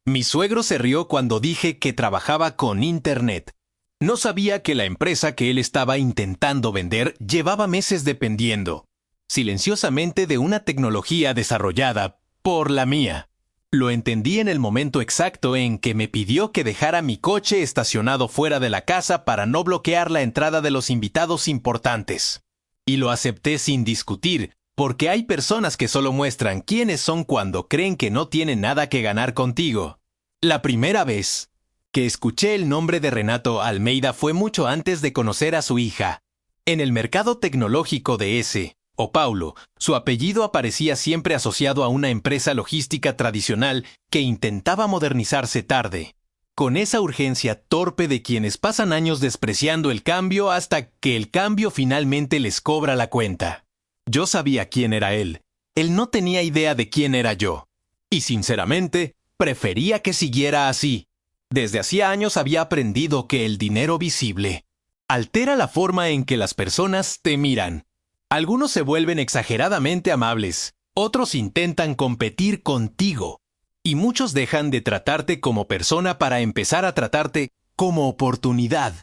Mi suegro se rió cuando dije que trabajaba con Internet. No sabía que la empresa que él estaba intentando vender llevaba meses dependiendo, silenciosamente, de una tecnología desarrollada por la mía. Lo entendí en el momento exacto en que me pidió que dejara mi coche estacionado fuera de la casa para no bloquear la entrada de los invitados importantes. Y lo acepté sin discutir, porque hay personas que solo muestran quiénes son cuando creen que no tienen nada que ganar contigo. La primera vez que escuché el nombre de Renato Almeida fue mucho antes de conocer a su hija. En el mercado tecnológico de ese, o Paulo, su apellido aparecía siempre asociado a una empresa logística tradicional que intentaba modernizarse tarde, con esa urgencia torpe de quienes pasan años despreciando el cambio hasta que el cambio finalmente les cobra la cuenta. Yo sabía quién era él. Él no tenía idea de quién era yo. Y sinceramente, prefería que siguiera así. Desde hacía años había aprendido que el dinero visible altera la forma en que las personas te miran. Algunos se vuelven exageradamente amables, otros intentan competir contigo, y muchos dejan de tratarte como persona para empezar a tratarte como oportunidad.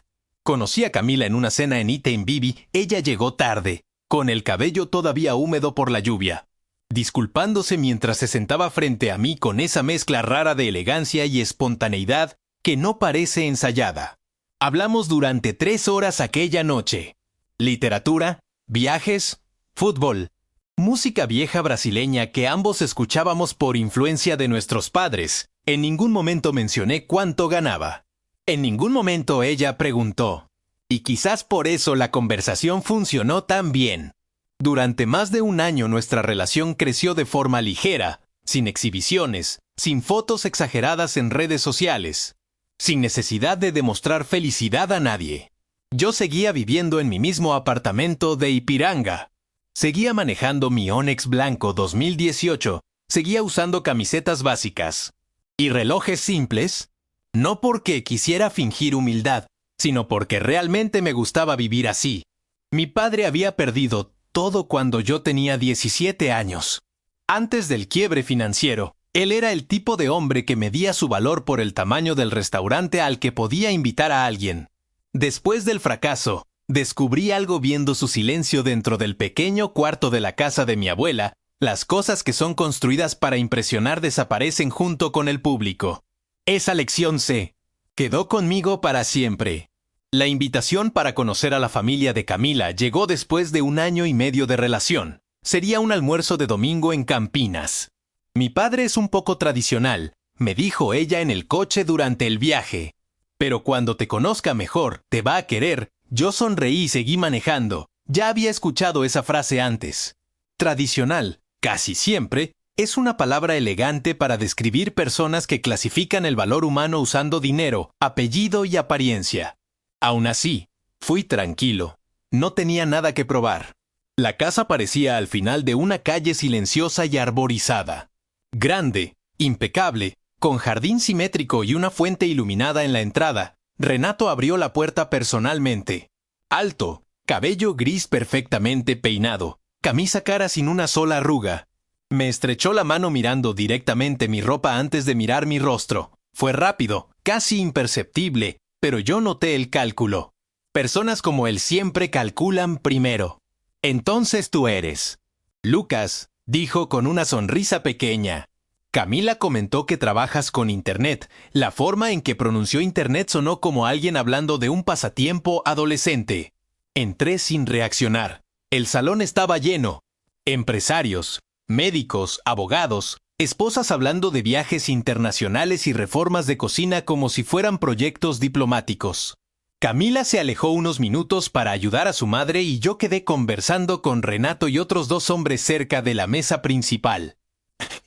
Conocí a Camila en una cena en Iten Bibi. Ella llegó tarde, con el cabello todavía húmedo por la lluvia, disculpándose mientras se sentaba frente a mí con esa mezcla rara de elegancia y espontaneidad que no parece ensayada. Hablamos durante 3 horas aquella noche. Literatura, viajes, fútbol, música vieja brasileña que ambos escuchábamos por influencia de nuestros padres. En ningún momento mencioné cuánto ganaba. En ningún momento ella preguntó. Y quizás por eso la conversación funcionó tan bien. Durante más de un año nuestra relación creció de forma ligera, sin exhibiciones, sin fotos exageradas en redes sociales, sin necesidad de demostrar felicidad a nadie. Yo seguía viviendo en mi mismo apartamento de Ipiranga. Seguía manejando mi Onix blanco 2018. Seguía usando camisetas básicas y relojes simples, no porque quisiera fingir humildad, sino porque realmente me gustaba vivir así. Mi padre había perdido todo cuando yo tenía 17 años. Antes del quiebre financiero, él era el tipo de hombre que medía su valor por el tamaño del restaurante al que podía invitar a alguien. Después del fracaso, descubrí algo viendo su silencio dentro del pequeño cuarto de la casa de mi abuela. Las cosas que son construidas para impresionar desaparecen junto con el público. Esa lección se quedó conmigo para siempre. La invitación para conocer a la familia de Camila llegó después de 1 año y medio de relación. Sería un almuerzo de domingo en Campinas. Mi padre es un poco tradicional, me dijo ella en el coche durante el viaje. Pero cuando te conozca mejor, te va a querer. Yo sonreí y seguí manejando. Ya había escuchado esa frase antes. Tradicional, casi siempre, es una palabra elegante para describir personas que clasifican el valor humano usando dinero, apellido y apariencia. Aún así, fui tranquilo. No tenía nada que probar. La casa parecía al final de una calle silenciosa y arborizada. Grande, impecable, con jardín simétrico y una fuente iluminada en la entrada. Renato abrió la puerta personalmente. Alto, cabello gris perfectamente peinado, camisa cara sin una sola arruga. Me estrechó la mano mirando directamente mi ropa antes de mirar mi rostro. Fue rápido, casi imperceptible, pero yo noté el cálculo. Personas como él siempre calculan primero. Entonces tú eres Lucas, dijo con una sonrisa pequeña. Camila comentó que trabajas con Internet. La forma en que pronunció Internet sonó como alguien hablando de un pasatiempo adolescente. Entré sin reaccionar. El salón estaba lleno. Empresarios, médicos, abogados, esposas hablando de viajes internacionales y reformas de cocina como si fueran proyectos diplomáticos. Camila se alejó unos minutos para ayudar a su madre y yo quedé conversando con Renato y otros 2 hombres cerca de la mesa principal.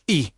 ¿Y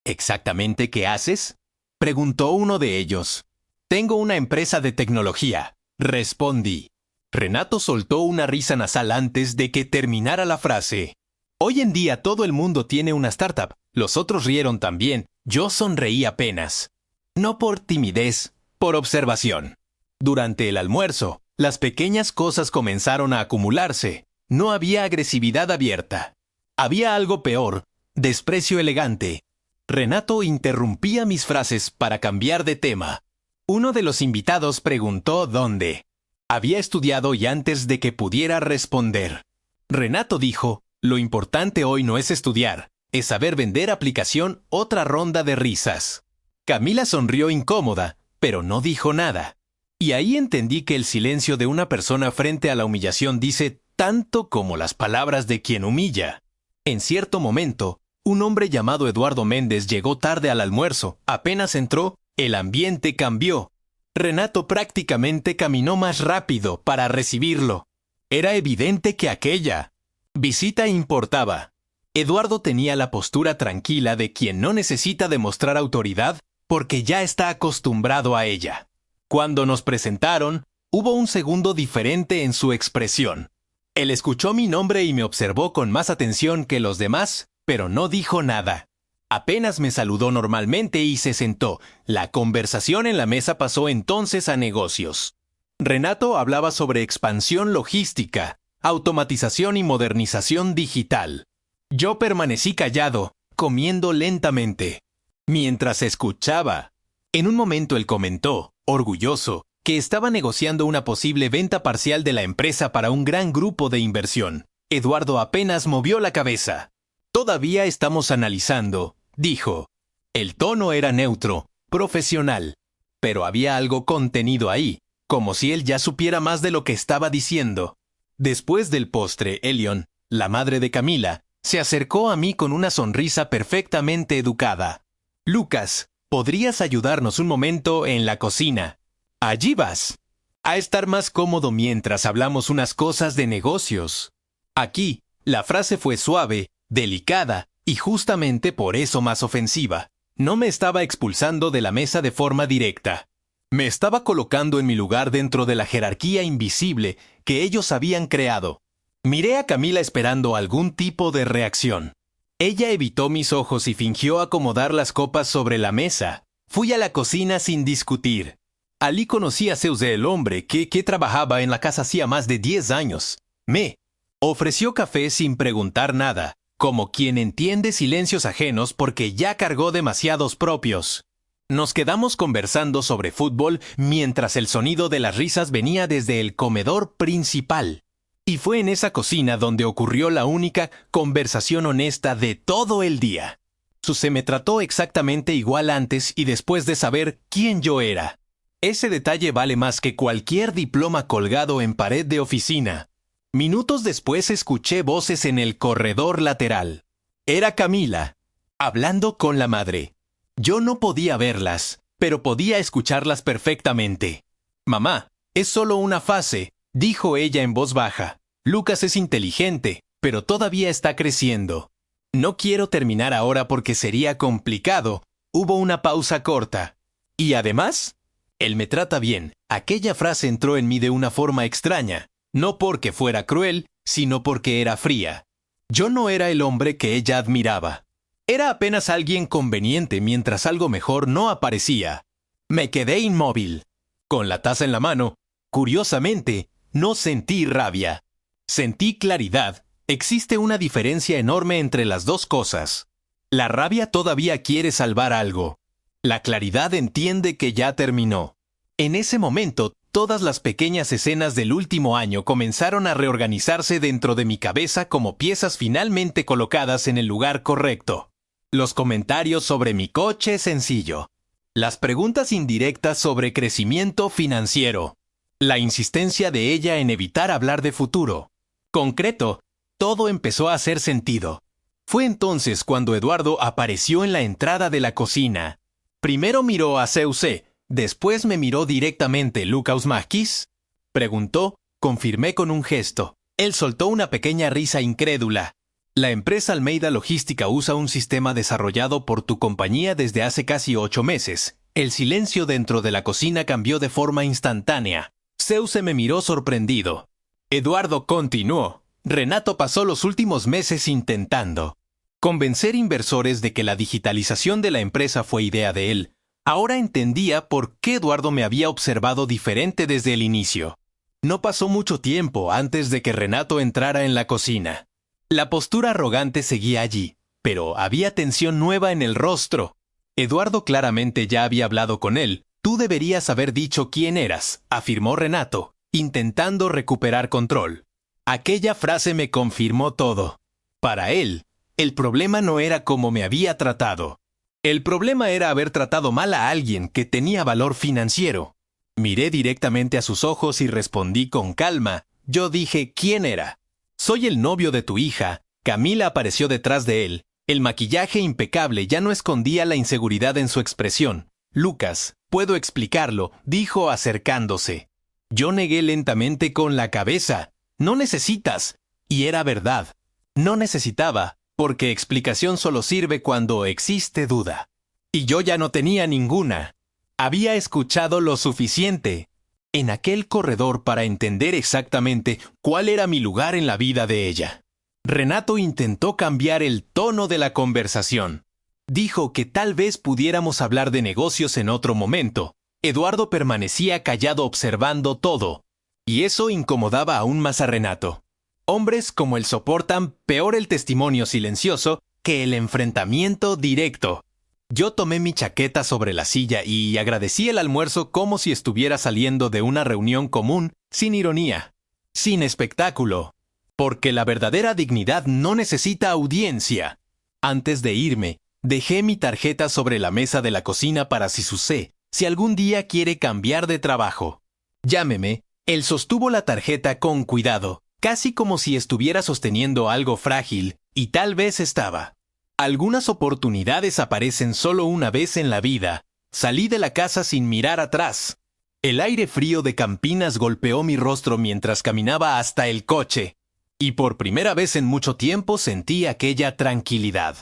exactamente qué haces?, preguntó uno de ellos. Tengo una empresa de tecnología, respondí. Renato soltó una risa nasal antes de que terminara la frase. Hoy en día todo el mundo tiene una startup. Los otros rieron también. Yo sonreí apenas. No por timidez, por observación. Durante el almuerzo, las pequeñas cosas comenzaron a acumularse. No había agresividad abierta. Había algo peor, desprecio elegante. Renato interrumpía mis frases para cambiar de tema. Uno de los invitados preguntó dónde. Había estudiado y antes de que pudiera responder. Renato dijo, lo importante hoy no es estudiar, es saber vender aplicación. Otra ronda de risas. Camila sonrió incómoda, pero no dijo nada. Y ahí entendí que el silencio de una persona frente a la humillación dice tanto como las palabras de quien humilla. En cierto momento, un hombre llamado Eduardo Méndez llegó tarde al almuerzo. Apenas entró, el ambiente cambió. Renato prácticamente caminó más rápido para recibirlo. Era evidente que aquella visita importaba. Eduardo tenía la postura tranquila de quien no necesita demostrar autoridad porque ya está acostumbrado a ella. Cuando nos presentaron, hubo un segundo diferente en su expresión. Él escuchó mi nombre y me observó con más atención que los demás, pero no dijo nada. Apenas me saludó normalmente y se sentó. La conversación en la mesa pasó entonces a negocios. Renato hablaba sobre expansión logística, automatización y modernización digital. Yo permanecí callado, comiendo lentamente. Mientras escuchaba, en un momento él comentó, orgulloso, que estaba negociando una posible venta parcial de la empresa para un gran grupo de inversión. Eduardo apenas movió la cabeza. Todavía estamos analizando, dijo. El tono era neutro, profesional, pero había algo contenido ahí, como si él ya supiera más de lo que estaba diciendo. Después del postre, Elion, la madre de Camila, se acercó a mí con una sonrisa perfectamente educada. Lucas, ¿podrías ayudarnos un momento en la cocina? Allí vas. A estar más cómodo mientras hablamos unas cosas de negocios. Aquí, la frase fue suave, delicada, y justamente por eso más ofensiva. No me estaba expulsando de la mesa de forma directa. Me estaba colocando en mi lugar dentro de la jerarquía invisible que ellos habían creado. Miré a Camila esperando algún tipo de reacción. Ella evitó mis ojos y fingió acomodar las copas sobre la mesa. Fui a la cocina sin discutir. Allí conocí a Zeus, el hombre que trabajaba en la casa hacía más de 10 años. Me ofreció café sin preguntar nada, como quien entiende silencios ajenos porque ya cargó demasiados propios. Nos quedamos conversando sobre fútbol mientras el sonido de las risas venía desde el comedor principal. Y fue en esa cocina donde ocurrió la única conversación honesta de todo el día. Se me trató exactamente igual antes y después de saber quién yo era. Ese detalle vale más que cualquier diploma colgado en pared de oficina. Minutos después escuché voces en el corredor lateral. Era Camila, hablando con la madre. Yo no podía verlas, pero podía escucharlas perfectamente. Mamá, es solo una fase, dijo ella en voz baja. Lucas es inteligente, pero todavía está creciendo. No quiero terminar ahora porque sería complicado. Hubo una pausa corta. Y además, él me trata bien. Aquella frase entró en mí de una forma extraña, no porque fuera cruel, sino porque era fría. Yo no era el hombre que ella admiraba. Era apenas alguien conveniente mientras algo mejor no aparecía. Me quedé inmóvil. Con la taza en la mano, curiosamente, no sentí rabia. Sentí claridad. Existe una diferencia enorme entre las dos cosas. La rabia todavía quiere salvar algo. La claridad entiende que ya terminó. En ese momento, todas las pequeñas escenas del último año comenzaron a reorganizarse dentro de mi cabeza como piezas finalmente colocadas en el lugar correcto. Los comentarios sobre mi coche sencillo. Las preguntas indirectas sobre crecimiento financiero. La insistencia de ella en evitar hablar de futuro. Concreto, todo empezó a hacer sentido. Fue entonces cuando Eduardo apareció en la entrada de la cocina. Primero miró a Zeus, después me miró directamente. ¿Lucas Makis? Preguntó, confirmé con un gesto. Él soltó una pequeña risa incrédula. La empresa Almeida Logística usa un sistema desarrollado por tu compañía desde hace casi 8 meses. El silencio dentro de la cocina cambió de forma instantánea. Zeus me miró sorprendido. Eduardo continuó. Renato pasó los últimos meses intentando convencer inversores de que la digitalización de la empresa fue idea de él. Ahora entendía por qué Eduardo me había observado diferente desde el inicio. No pasó mucho tiempo antes de que Renato entrara en la cocina. La postura arrogante seguía allí, pero había tensión nueva en el rostro. Eduardo claramente ya había hablado con él. Tú deberías haber dicho quién eras, afirmó Renato, intentando recuperar control. Aquella frase me confirmó todo. Para él, el problema no era cómo me había tratado. El problema era haber tratado mal a alguien que tenía valor financiero. Miré directamente a sus ojos y respondí con calma. Yo dije quién era. Soy el novio de tu hija. Camila apareció detrás de él. El maquillaje impecable ya no escondía la inseguridad en su expresión. Lucas, puedo explicarlo, dijo acercándose. Yo negué lentamente con la cabeza. No necesitas. Y era verdad. No necesitaba, porque explicación solo sirve cuando existe duda. Y yo ya no tenía ninguna. Había escuchado lo suficiente en aquel corredor para entender exactamente cuál era mi lugar en la vida de ella. Renato intentó cambiar el tono de la conversación. Dijo que tal vez pudiéramos hablar de negocios en otro momento. Eduardo permanecía callado observando todo, y eso incomodaba aún más a Renato. Hombres como él soportan peor el testimonio silencioso que el enfrentamiento directo. Yo tomé mi chaqueta sobre la silla y agradecí el almuerzo como si estuviera saliendo de una reunión común, sin ironía, sin espectáculo. Porque la verdadera dignidad no necesita audiencia. Antes de irme, dejé mi tarjeta sobre la mesa de la cocina para si sucede, si algún día quiere cambiar de trabajo. Llámeme. Él sostuvo la tarjeta con cuidado, casi como si estuviera sosteniendo algo frágil, y tal vez estaba. Algunas oportunidades aparecen solo una vez en la vida. Salí de la casa sin mirar atrás. El aire frío de Campinas golpeó mi rostro mientras caminaba hasta el coche. Y por primera vez en mucho tiempo sentí aquella tranquilidad.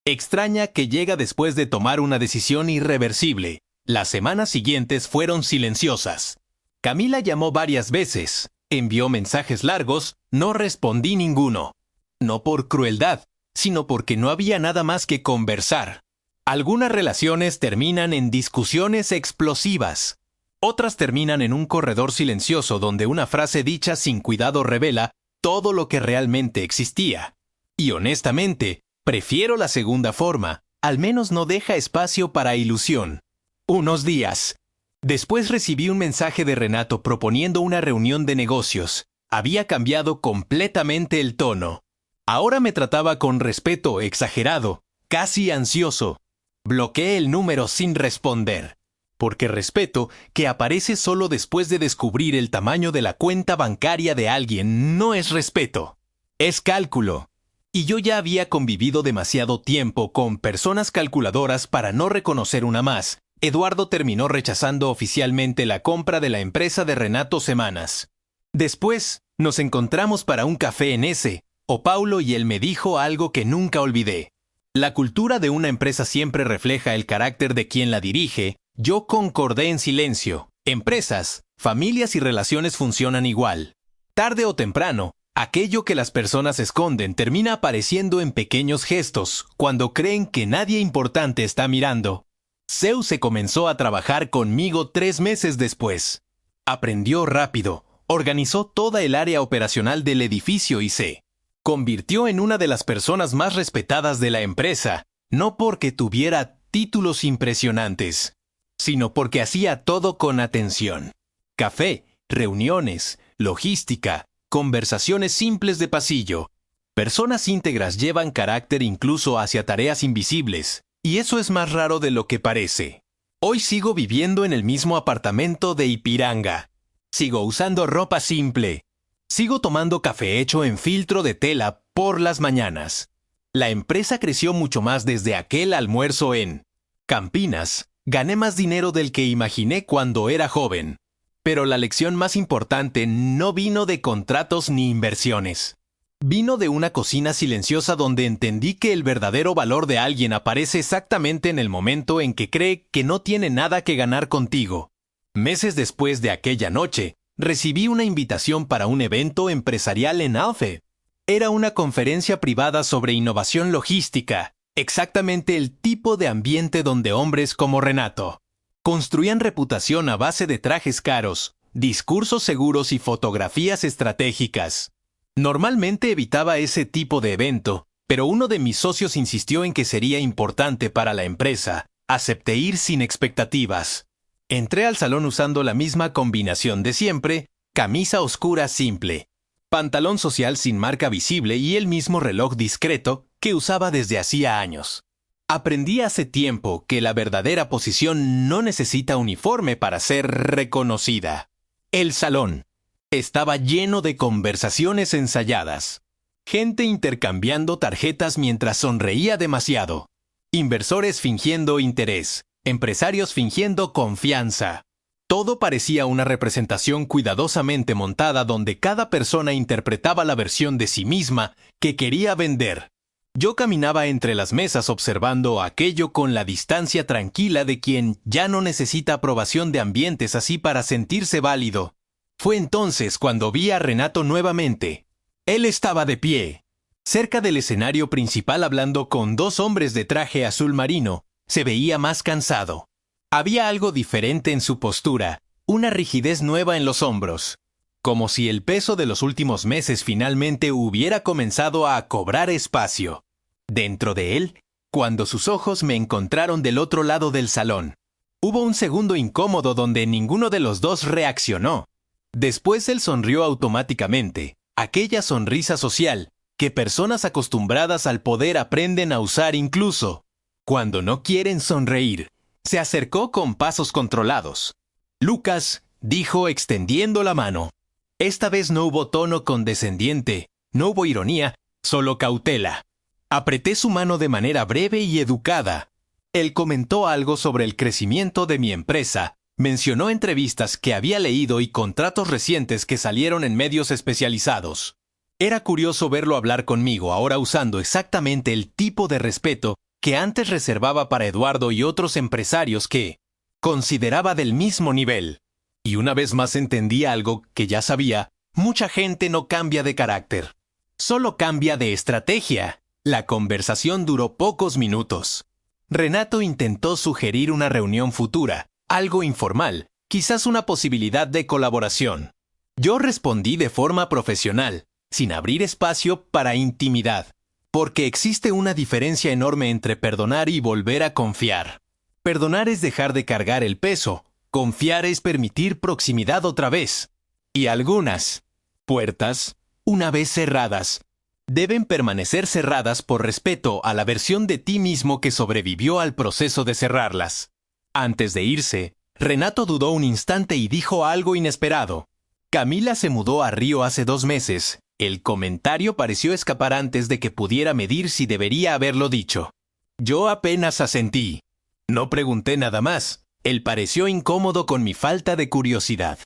Extraña que llega después de tomar una decisión irreversible. Las semanas siguientes fueron silenciosas. Camila llamó varias veces, envió mensajes largos, no respondí ninguno. No por crueldad, sino porque no había nada más que conversar. Algunas relaciones terminan en discusiones explosivas. Otras terminan en un corredor silencioso donde una frase dicha sin cuidado revela todo lo que realmente existía. Y honestamente, prefiero la segunda forma. Al menos no deja espacio para ilusión. Unos días. Después recibí un mensaje de Renato proponiendo una reunión de negocios. Había cambiado completamente el tono. Ahora me trataba con respeto exagerado, casi ansioso. Bloqueé el número sin responder. Porque respeto que aparece solo después de descubrir el tamaño de la cuenta bancaria de alguien no es respeto. Es cálculo. Y yo ya había convivido demasiado tiempo con personas calculadoras para no reconocer una más. Eduardo terminó rechazando oficialmente la compra de la empresa de Renato semanas. Después, nos encontramos para un café en ese. Paulo y él me dijo algo que nunca olvidé. La cultura de una empresa siempre refleja el carácter de quien la dirige. Yo concordé en silencio. Empresas, familias y relaciones funcionan igual. Tarde o temprano, aquello que las personas esconden termina apareciendo en pequeños gestos, cuando creen que nadie importante está mirando. Zeus se comenzó a trabajar conmigo 3 meses después. Aprendió rápido, organizó toda el área operacional del edificio y se convirtió en una de las personas más respetadas de la empresa, no porque tuviera títulos impresionantes, sino porque hacía todo con atención. Café, reuniones, logística, conversaciones simples de pasillo. Personas íntegras llevan carácter incluso hacia tareas invisibles, y eso es más raro de lo que parece. Hoy sigo viviendo en el mismo apartamento de Ipiranga. Sigo usando ropa simple. Sigo tomando café hecho en filtro de tela por las mañanas. La empresa creció mucho más desde aquel almuerzo en Campinas. Gané más dinero del que imaginé cuando era joven. Pero la lección más importante no vino de contratos ni inversiones. Vino de una cocina silenciosa donde entendí que el verdadero valor de alguien aparece exactamente en el momento en que cree que no tiene nada que ganar contigo. Meses después de aquella noche, recibí una invitación para un evento empresarial en Alfe. Era una conferencia privada sobre innovación logística, exactamente el tipo de ambiente donde hombres como Renato construían reputación a base de trajes caros, discursos seguros y fotografías estratégicas. Normalmente evitaba ese tipo de evento, Pero uno de mis socios insistió en que sería importante para la empresa. Acepté ir sin expectativas. Entré al salón usando la misma combinación de siempre: camisa oscura simple, pantalón social sin marca visible y el mismo reloj discreto que usaba desde hacía años. Aprendí hace tiempo que la verdadera posición no necesita uniforme para ser reconocida. El salón estaba lleno de conversaciones ensayadas. Gente intercambiando tarjetas mientras sonreía demasiado. Inversores fingiendo interés. Empresarios fingiendo confianza. Todo parecía una representación cuidadosamente montada donde cada persona interpretaba la versión de sí misma que quería vender. Yo caminaba entre las mesas observando aquello con la distancia tranquila de quien ya no necesita aprobación de ambientes así para sentirse válido. Fue entonces cuando vi a Renato nuevamente. Él estaba de pie, cerca del escenario principal hablando con dos hombres de traje azul marino. Se veía más cansado. Había algo diferente en su postura, una rigidez nueva en los hombros, como si el peso de los últimos meses finalmente hubiera comenzado a cobrar espacio dentro de él, cuando sus ojos me encontraron del otro lado del salón. Hubo un segundo incómodo donde ninguno de los dos reaccionó. Después él sonrió automáticamente, aquella sonrisa social que personas acostumbradas al poder aprenden a usar incluso cuando no quieren sonreír. Se acercó con pasos controlados. Lucas, dijo extendiendo la mano. Esta vez no hubo tono condescendiente, no hubo ironía, solo cautela. Apreté su mano de manera breve y educada. Él comentó algo sobre el crecimiento de mi empresa, mencionó entrevistas que había leído y contratos recientes que salieron en medios especializados. Era curioso verlo hablar conmigo ahora usando exactamente el tipo de respeto que antes reservaba para Eduardo y otros empresarios que consideraba del mismo nivel. Y una vez más entendí algo que ya sabía: mucha gente no cambia de carácter, solo cambia de estrategia. La conversación duró pocos minutos. Renato intentó sugerir una reunión futura, algo informal, quizás una posibilidad de colaboración. Yo respondí de forma profesional, sin abrir espacio para intimidad. Porque existe una diferencia enorme entre perdonar y volver a confiar. Perdonar es dejar de cargar el peso. Confiar es permitir proximidad otra vez. Y algunas puertas, una vez cerradas, deben permanecer cerradas por respeto a la versión de ti mismo que sobrevivió al proceso de cerrarlas. Antes de irse, Renato dudó un instante y dijo algo inesperado. Camila se mudó a Río hace 2 meses. El comentario pareció escapar antes de que pudiera medir si debería haberlo dicho. Yo apenas asentí. No pregunté nada más. Él pareció incómodo con mi falta de curiosidad.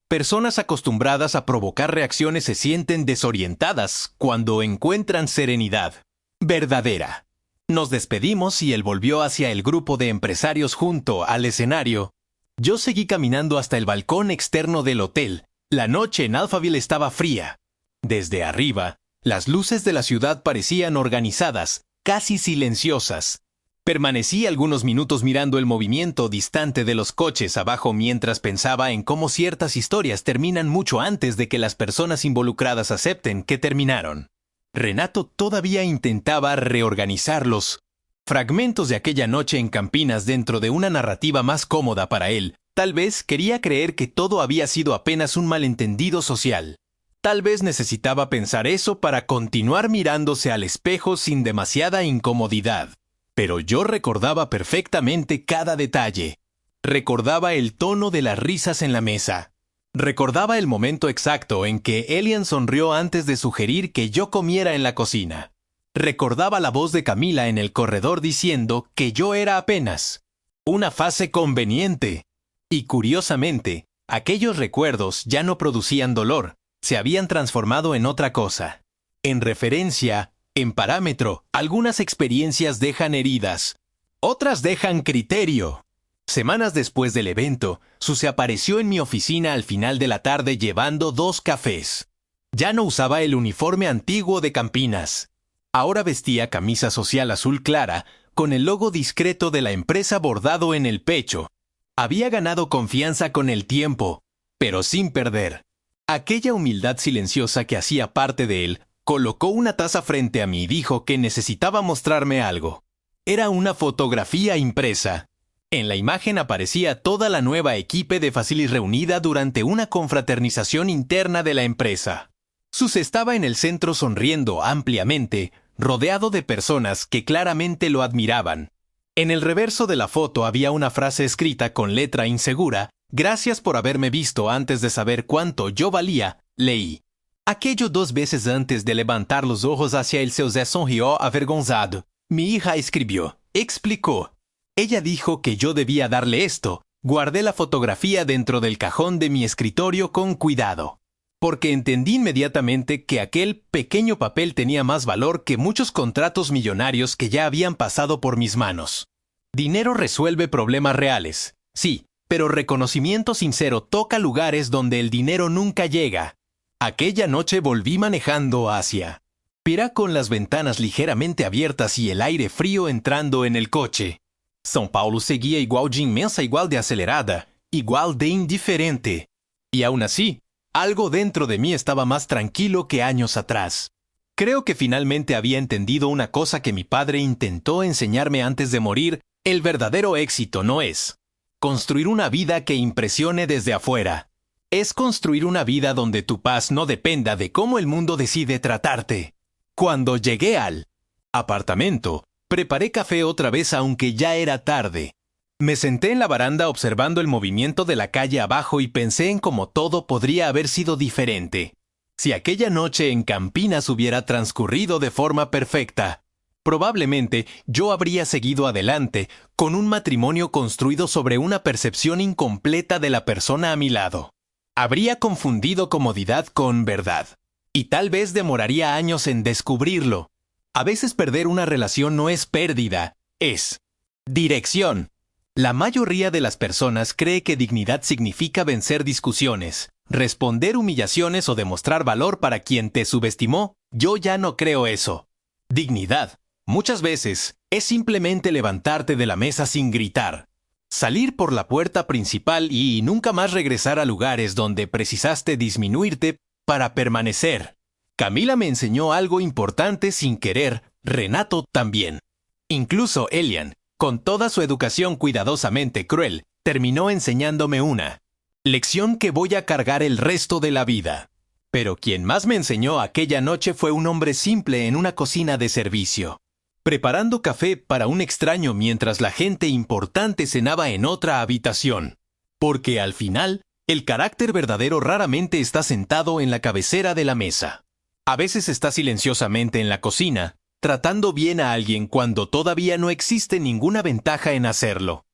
Personas acostumbradas a provocar reacciones se sienten desorientadas cuando encuentran serenidad verdadera. Nos despedimos y él volvió hacia el grupo de empresarios junto al escenario. Yo seguí caminando hasta el balcón externo del hotel. La noche en Alphaville estaba fría. Desde arriba, las luces de la ciudad parecían organizadas, casi silenciosas. Permanecí algunos minutos mirando el movimiento distante de los coches abajo mientras pensaba en cómo ciertas historias terminan mucho antes de que las personas involucradas acepten que terminaron. Renato todavía intentaba reorganizar los fragmentos de aquella noche en Campinas dentro de una narrativa más cómoda para él. Tal vez quería creer que todo había sido apenas un malentendido social. Tal vez necesitaba pensar eso para continuar mirándose al espejo sin demasiada incomodidad. Pero yo recordaba perfectamente cada detalle. Recordaba el tono de las risas en la mesa. Recordaba el momento exacto en que Elian sonrió antes de sugerir que yo comiera en la cocina. Recordaba la voz de Camila en el corredor diciendo que yo era apenas una fase conveniente. Y curiosamente, aquellos recuerdos ya no producían dolor. Se habían transformado en otra cosa. En referencia, en parámetro, algunas experiencias dejan heridas, otras dejan criterio. Semanas después del evento, Suze apareció en mi oficina al final de la tarde llevando 2 cafés. Ya no usaba el uniforme antiguo de Campinas. Ahora vestía camisa social azul clara, con el logo discreto de la empresa bordado en el pecho. Había ganado confianza con el tiempo, pero sin perder aquella humildad silenciosa que hacía parte de él, Colocó una taza frente a mí y dijo que necesitaba mostrarme algo. Era una fotografía impresa. En la imagen aparecía toda la nueva equipe de Facilis reunida durante una confraternización interna de la empresa. Sus estaba en el centro sonriendo ampliamente, rodeado de personas que claramente lo admiraban. En el reverso de la foto había una frase escrita con letra insegura: «Gracias por haberme visto antes de saber cuánto yo valía», leí. Aquello 2 veces antes de levantar los ojos hacia el seu Zé sonrió avergonzado. Mi hija escribió, explicó. Ella dijo que yo debía darle esto. Guardé la fotografía dentro del cajón de mi escritorio con cuidado, porque entendí inmediatamente que aquel pequeño papel tenía más valor que muchos contratos millonarios que ya habían pasado por mis manos. Dinero resuelve problemas reales, sí, pero reconocimiento sincero toca lugares donde el dinero nunca llega. Aquella noche volví manejando hacia Pirá con las ventanas ligeramente abiertas y el aire frío entrando en el coche. São Paulo seguía igual de inmensa, igual de acelerada, igual de indiferente. Y aún así, algo dentro de mí estaba más tranquilo que años atrás. Creo que finalmente había entendido una cosa que mi padre intentó enseñarme antes de morir: el verdadero éxito no es construir una vida que impresione desde afuera. Es construir una vida donde tu paz no dependa de cómo el mundo decide tratarte. Cuando llegué al apartamento, preparé café otra vez aunque ya era tarde. Me senté en la baranda observando el movimiento de la calle abajo y pensé en cómo todo podría haber sido diferente si aquella noche en Campinas hubiera transcurrido de forma perfecta. Probablemente yo habría seguido adelante con un matrimonio construido sobre una percepción incompleta de la persona a mi lado. Habría confundido comodidad con verdad, y tal vez demoraría años en descubrirlo. A veces perder una relación no es pérdida, es dirección. La mayoría de las personas cree que dignidad significa vencer discusiones, responder humillaciones o demostrar valor para quien te subestimó. Yo ya no creo eso. Dignidad, muchas veces, es simplemente levantarte de la mesa sin gritar, salir por la puerta principal y nunca más regresar a lugares donde precisaste disminuirte para permanecer. Camila me enseñó algo importante sin querer, Renato también. Incluso Elian, con toda su educación cuidadosamente cruel, terminó enseñándome una lección que voy a cargar el resto de la vida. Pero quien más me enseñó aquella noche fue un hombre simple en una cocina de servicio, preparando café para un extraño mientras la gente importante cenaba en otra habitación. Porque al final, el carácter verdadero raramente está sentado en la cabecera de la mesa. A veces está silenciosamente en la cocina, tratando bien a alguien cuando todavía no existe ninguna ventaja en hacerlo.